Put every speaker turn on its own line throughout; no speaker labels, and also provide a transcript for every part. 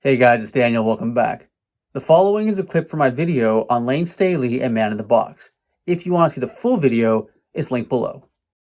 Hey guys, it's Daniel, welcome back. The following is a clip from my video on Layne Staley and Man in the Box. If you want to see the full video, it's linked below.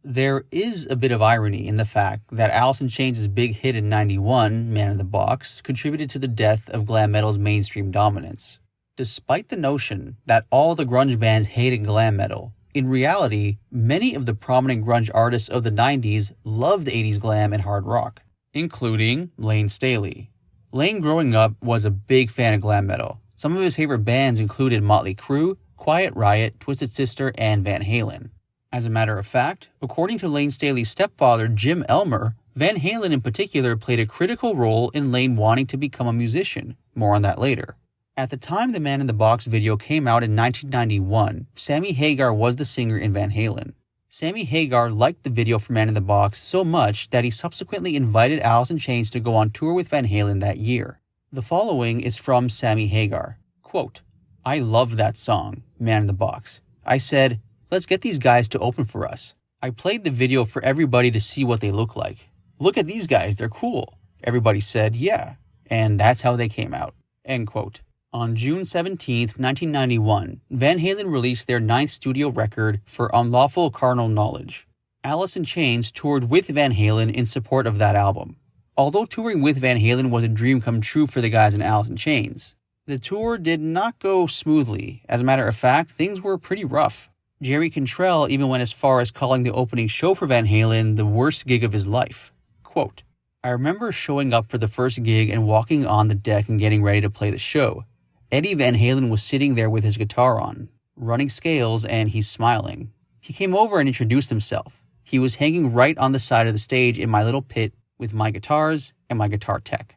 There is a bit of irony in the fact that Alice in Chains' big hit in '91, Man in the Box, contributed to the death of glam metal's mainstream dominance. Despite the notion that all the grunge bands hated glam metal, in reality, many of the prominent grunge artists of the 90s loved 80s glam and hard rock, including Layne Staley. Layne growing up was a big fan of glam metal. Some of his favorite bands included Motley Crue, Quiet Riot, Twisted Sister, and Van Halen. As a matter of fact, according to Layne Staley's stepfather Jim Elmer, Van Halen in particular played a critical role in Layne wanting to become a musician. More on that later. At the time the Man in the Box video came out in 1991, Sammy Hagar was the singer in Van Halen. Sammy Hagar liked the video for Man in the Box so much that he subsequently invited Alice in Chains to go on tour with Van Halen that year. The following is from Sammy Hagar. Quote, "I loved that song, Man in the Box. I said, let's get these guys to open for us. I played the video for everybody to see what they look like. Look at these guys, they're cool. Everybody said, yeah. And that's how they came out." End quote. On June 17, 1991, Van Halen released their 9th studio record for Unlawful Carnal Knowledge. Alice in Chains toured with Van Halen in support of that album. Although touring with Van Halen was a dream come true for the guys in Alice in Chains, the tour did not go smoothly. As a matter of fact, things were pretty rough. Jerry Cantrell even went as far as calling the opening show for Van Halen the worst gig of his life. Quote, "I remember showing up for the first gig and walking on the deck and getting ready to play the show. Eddie Van Halen was sitting there with his guitar on, running scales, and he's smiling. He came over and introduced himself. He was hanging right on the side of the stage in my little pit with my guitars and my guitar tech.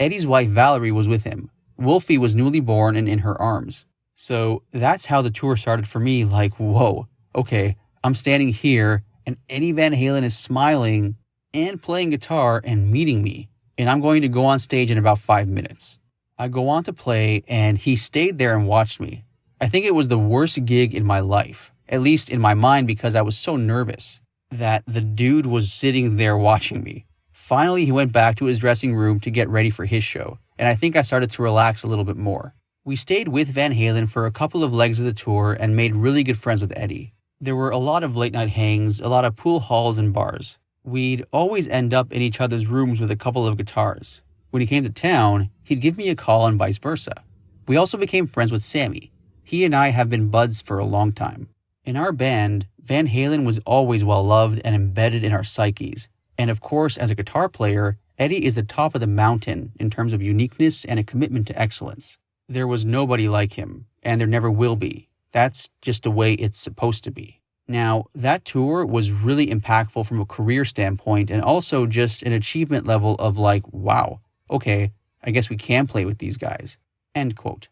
Eddie's wife Valerie was with him. Wolfie was newly born and in her arms. So that's how the tour started for me, like, whoa, okay, I'm standing here and Eddie Van Halen is smiling and playing guitar and meeting me, and I'm going to go on stage in about 5 minutes. I go on to play, and he stayed there and watched me. I think it was the worst gig in my life, at least in my mind, because I was so nervous that the dude was sitting there watching me. Finally, he went back to his dressing room to get ready for his show, and I think I started to relax a little bit more. We stayed with Van Halen for a couple of legs of the tour and made really good friends with Eddie. There were a lot of late night hangs, a lot of pool halls and bars. We'd always end up in each other's rooms with a couple of guitars. When he came to town, he'd give me a call and vice versa. We also became friends with Sammy. He and I have been buds for a long time. In our band, Van Halen was always well loved and embedded in our psyches. And of course, as a guitar player, Eddie is the top of the mountain in terms of uniqueness and a commitment to excellence. There was nobody like him, and there never will be. That's just the way it's supposed to be. Now, that tour was really impactful from a career standpoint and also just an achievement level of like, wow, okay, I guess we can play with these guys. End quote.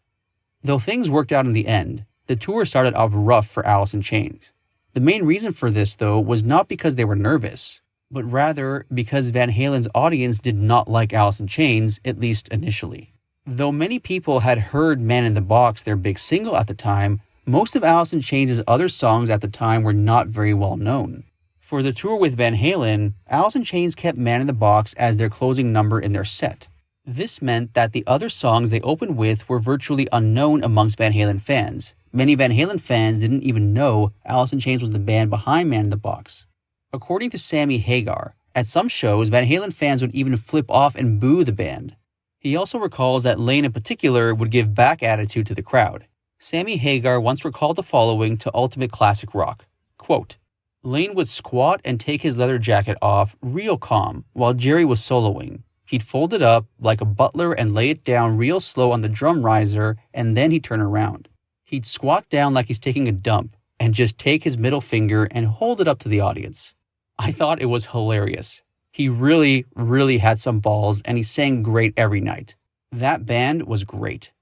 Though things worked out in the end, the tour started off rough for Alice in Chains. The main reason for this, though, was not because they were nervous, but rather because Van Halen's audience did not like Alice in Chains, at least initially. Though many people had heard Man in the Box, their big single at the time, most of Alice in Chains' other songs at the time were not very well known. For the tour with Van Halen, Alice in Chains kept Man in the Box as their closing number in their set. This meant that the other songs they opened with were virtually unknown amongst Van Halen fans. Many Van Halen fans didn't even know Alice in Chains was the band behind Man in the Box. According to Sammy Hagar, at some shows, Van Halen fans would even flip off and boo the band. He also recalls that Layne in particular would give back attitude to the crowd. Sammy Hagar once recalled the following to Ultimate Classic Rock. Quote, "Layne would squat and take his leather jacket off real calm while Jerry was soloing. He'd fold it up like a butler and lay it down real slow on the drum riser, and then he'd turn around. He'd squat down like he's taking a dump and just take his middle finger and hold it up to the audience. I thought it was hilarious. He really, really had some balls, and he sang great every night. That band was great.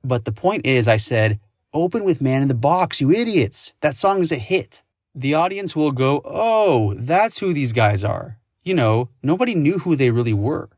But the point is, I said, open with Man in the Box, you idiots. That song is a hit. The audience will go, oh, that's who these guys are. You know, nobody knew who they really were."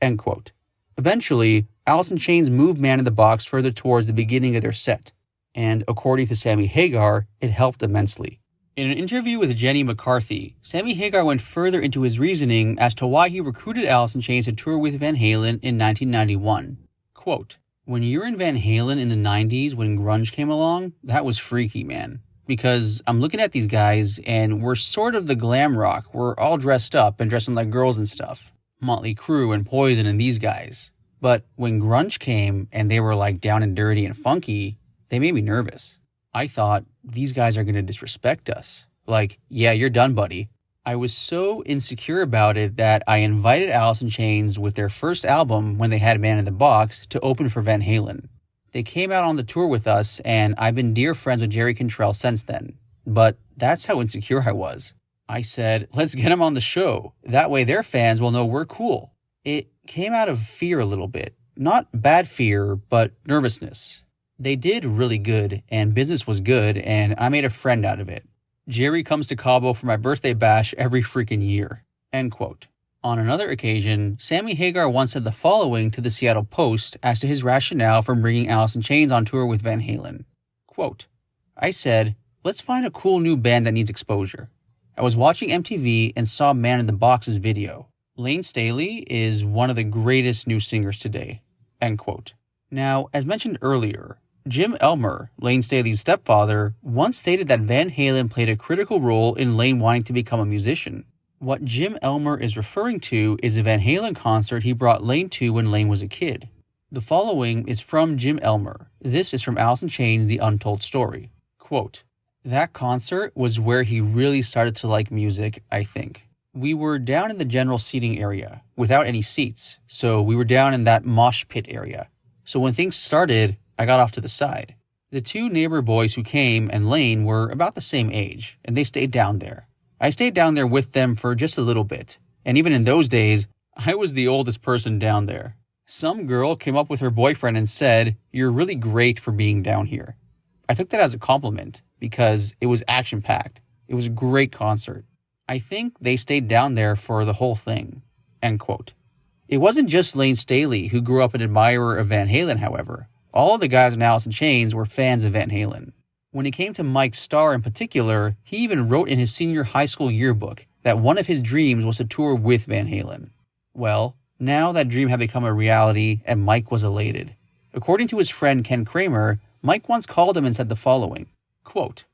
End quote. Eventually, Alice in Chains moved Man in the Box further towards the beginning of their set. And according to Sammy Hagar, it helped immensely. In an interview with Jenny McCarthy, Sammy Hagar went further into his reasoning as to why he recruited Alice in Chains to tour with Van Halen in 1991. Quote, "When you're in Van Halen in the 90s when grunge came along, that was freaky, man. Because I'm looking at these guys and we're sort of the glam rock. We're all dressed up and dressing like girls and stuff. Motley Crue and Poison and these guys. But when grunge came and they were like down and dirty and funky, they made me nervous. I thought, these guys are going to disrespect us. Like, yeah, you're done, buddy." I was so insecure about it that I invited Alice in Chains with their first album when they had Man in the Box to open for Van Halen. They came out on the tour with us, and I've been dear friends with Jerry Cantrell since then. But that's how insecure I was. I said, let's get them on the show. That way their fans will know we're cool. It came out of fear a little bit. Not bad fear, but nervousness. They did really good, and business was good, and I made a friend out of it. Jerry comes to Cabo for my birthday bash every freaking year. End quote. On another occasion, Sammy Hagar once said the following to the Seattle Post as to his rationale for bringing Alice in Chains on tour with Van Halen. Quote, "I said, let's find a cool new band that needs exposure. I was watching MTV and saw Man in the Box's video. Layne Staley is one of the greatest new singers today." End quote. Now, as mentioned earlier, Jim Elmer, Layne Staley's stepfather, once stated that Van Halen played a critical role in Layne wanting to become a musician. What Jim Elmer is referring to is a Van Halen concert he brought Layne to when Layne was a kid. The following is from Jim Elmer. This is from Alice in Chains, The Untold Story. Quote, "That concert was where he really started to like music, I think. We were down in the general seating area, without any seats, so we were down in that mosh pit area. So when things started, I got off to the side. The two neighbor boys who came and Layne were about the same age, and they stayed down there. I stayed down there with them for just a little bit, and even in those days, I was the oldest person down there. Some girl came up with her boyfriend and said, 'You're really great for being down here.' I took that as a compliment, because it was action-packed. It was a great concert. I think they stayed down there for the whole thing." End quote. It wasn't just Layne Staley who grew up an admirer of Van Halen, however. All of the guys in Alice in Chains were fans of Van Halen. When it came to Mike Starr in particular, he even wrote in his senior high school yearbook that one of his dreams was to tour with Van Halen. Well, now that dream had become a reality and Mike was elated. According to his friend Ken Kramer, Mike once called him and said the following, quote,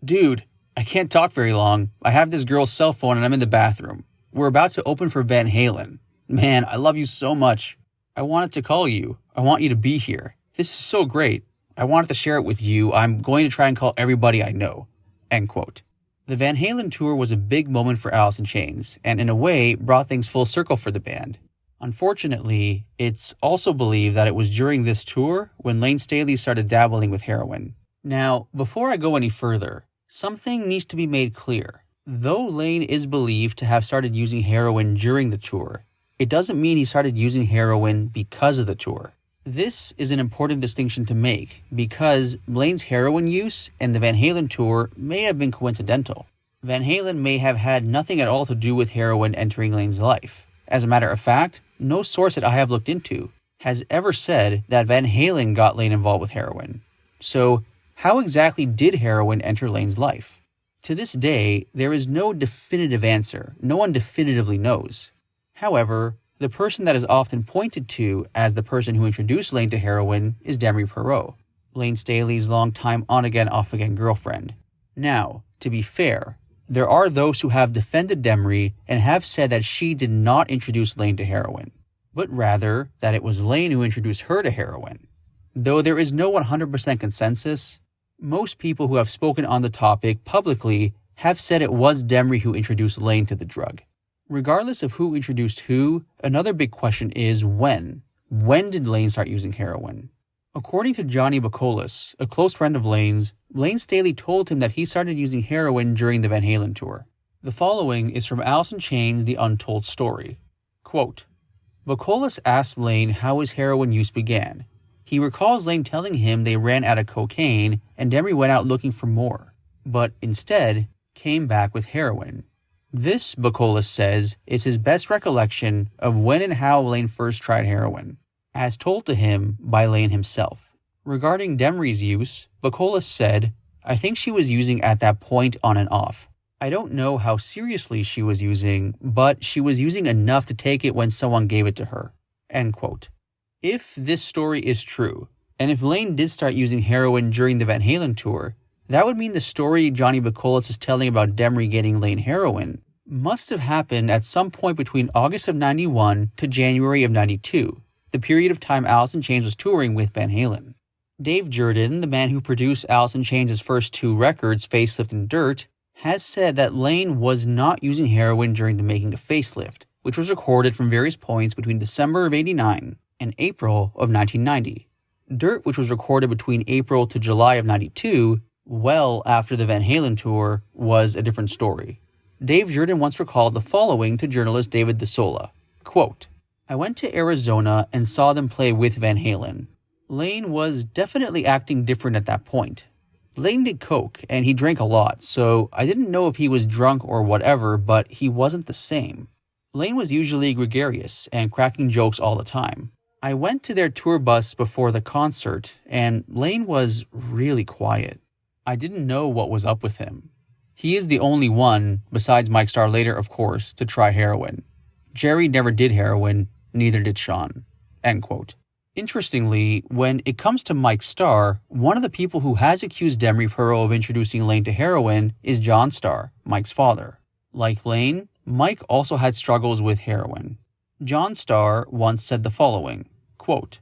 "Dude, I can't talk very long. I have this girl's cell phone and I'm in the bathroom. We're about to open for Van Halen. Man, I love you so much. I wanted to call you. I want you to be here. This is so great. I wanted to share it with you. I'm going to try and call everybody I know." End quote. The Van Halen tour was a big moment for Alice in Chains, and in a way brought things full circle for the band. Unfortunately, it's also believed that it was during this tour when Layne Staley started dabbling with heroin. Now, before I go any further, something needs to be made clear. Though Layne is believed to have started using heroin during the tour, it doesn't mean he started using heroin because of the tour. This is an important distinction to make because Layne's heroin use and the Van Halen tour may have been coincidental. Van Halen may have had nothing at all to do with heroin entering Layne's life. As a matter of fact, no source that I have looked into has ever said that Van Halen got Layne involved with heroin. So, how exactly did heroin enter Layne's life? To this day, there is no definitive answer. No one definitively knows. However, the person that is often pointed to as the person who introduced Layne to heroin is Demery Perot, Layne Staley's longtime on-again, off-again girlfriend. Now, to be fair, there are those who have defended Demery and have said that she did not introduce Layne to heroin, but rather that it was Layne who introduced her to heroin. Though there is no 100% consensus, most people who have spoken on the topic publicly have said it was Demery who introduced Layne to the drug. Regardless of who introduced who, another big question is when. When did Layne start using heroin? According to Johnny Bacolis, a close friend of Layne's, Layne Staley told him that he started using heroin during the Van Halen tour. The following is from Alice in Chains, The Untold Story. Quote, Bacolis asked Layne how his heroin use began. He recalls Layne telling him they ran out of cocaine and Demery went out looking for more, but instead came back with heroin. This, Bacolis says, is his best recollection of when and how Layne first tried heroin, as told to him by Layne himself. Regarding Demery's use, Bacolis said, I think she was using at that point on and off. I don't know how seriously she was using, but she was using enough to take it when someone gave it to her." End quote. If this story is true, and if Layne did start using heroin during the Van Halen tour, that would mean the story Johnny Bacolis is telling about Demery getting Layne heroin must have happened at some point between August of 91 to January of 92, the period of time Alice in Chains was touring with Van Halen. Dave Jordan, the man who produced Alice in Chains' first two records, Facelift and Dirt, has said that Layne was not using heroin during the making of Facelift, which was recorded from various points between December of 89 and April of 1990. Dirt, which was recorded between April to July of 92, well after the Van Halen tour, was a different story. Dave Jordan once recalled the following to journalist David DeSola, quote, "I went to Arizona and saw them play with Van Halen. Layne was definitely acting different at that point. Layne did coke, and he drank a lot, so I didn't know if he was drunk or whatever, but he wasn't the same. Layne was usually gregarious and cracking jokes all the time. I went to their tour bus before the concert, and Layne was really quiet. I didn't know what was up with him. He is the only one, besides Mike Starr later, of course, to try heroin. Jerry never did heroin, neither did Sean." End quote. Interestingly, when it comes to Mike Starr, one of the people who has accused Demery Pearl of introducing Layne to heroin is John Starr, Mike's father. Like Layne, Mike also had struggles with heroin. John Starr once said the following, quote,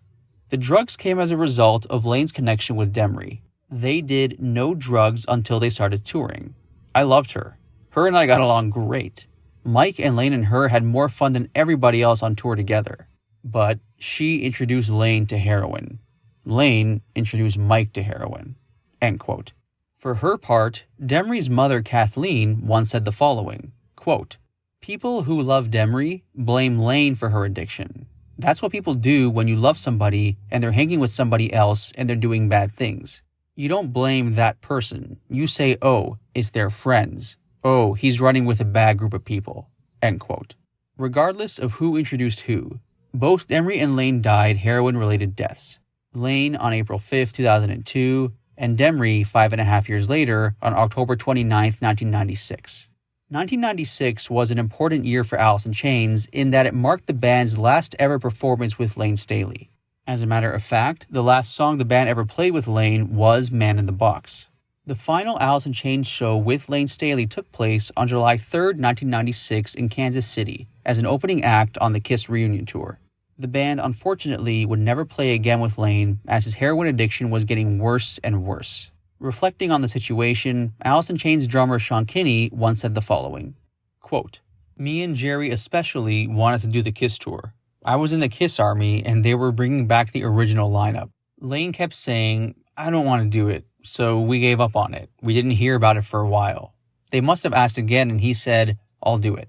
"The drugs came as a result of Layne's connection with Demery. They did no drugs until they started touring. I loved her. Her and I got along great. Mike and Layne and her had more fun than everybody else on tour together. But she introduced Layne to heroin. Layne introduced Mike to heroin." End quote. For her part, Demery's mother Kathleen once said the following, quote, "People who love Demery blame Layne for her addiction. That's what people do when you love somebody and they're hanging with somebody else and they're doing bad things. You don't blame that person. You say, oh, it's their friends. Oh, he's running with a bad group of people." End quote. Regardless of who introduced who, both Demery and Layne died heroin-related deaths. Layne on April 5, 2002, and Demery 5.5 years later on October 29, 1996. 1996 was an important year for Alice in Chains in that it marked the band's last ever performance with Layne Staley. As a matter of fact, the last song the band ever played with Layne was Man in the Box. The final Alice in Chains show with Layne Staley took place on July 3, 1996 in Kansas City as an opening act on the Kiss reunion tour. The band unfortunately would never play again with Layne as his heroin addiction was getting worse and worse. Reflecting on the situation, Alice in Chains drummer Sean Kinney once said the following, quote, "Me and Jerry especially wanted to do the Kiss tour. I was in the Kiss Army and they were bringing back the original lineup. Layne kept saying, I don't want to do it, so we gave up on it. We didn't hear about it for a while. They must have asked again and he said, I'll do it.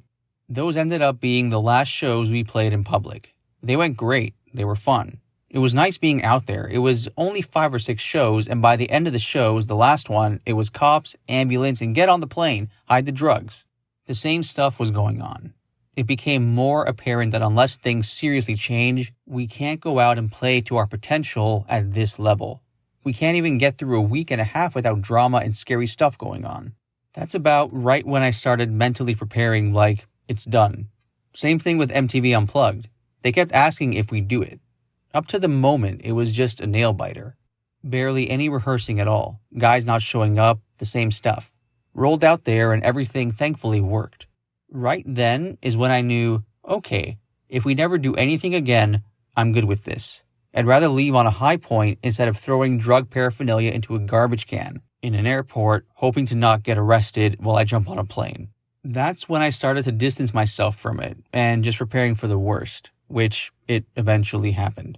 Those ended up being the last shows we played in public. They went great. They were fun. It was nice being out there. It was only 5 or 6 shows, and by the end of the shows, the last one, it was cops, ambulance, and get on the plane, hide the drugs. The same stuff was going on. It became more apparent that unless things seriously change, we can't go out and play to our potential at this level. We can't even get through a week and a half without drama and scary stuff going on. That's about right when I started mentally preparing like, it's done. Same thing with MTV Unplugged. They kept asking if we'd do it. Up to the moment, it was just a nail-biter. Barely any rehearsing at all. Guys not showing up, the same stuff. Rolled out there and everything thankfully worked. Right then is when I knew, okay, if we never do anything again, I'm good with this. I'd rather leave on a high point instead of throwing drug paraphernalia into a garbage can in an airport, hoping to not get arrested while I jump on a plane. That's when I started to distance myself from it and just preparing for the worst, which it eventually happened.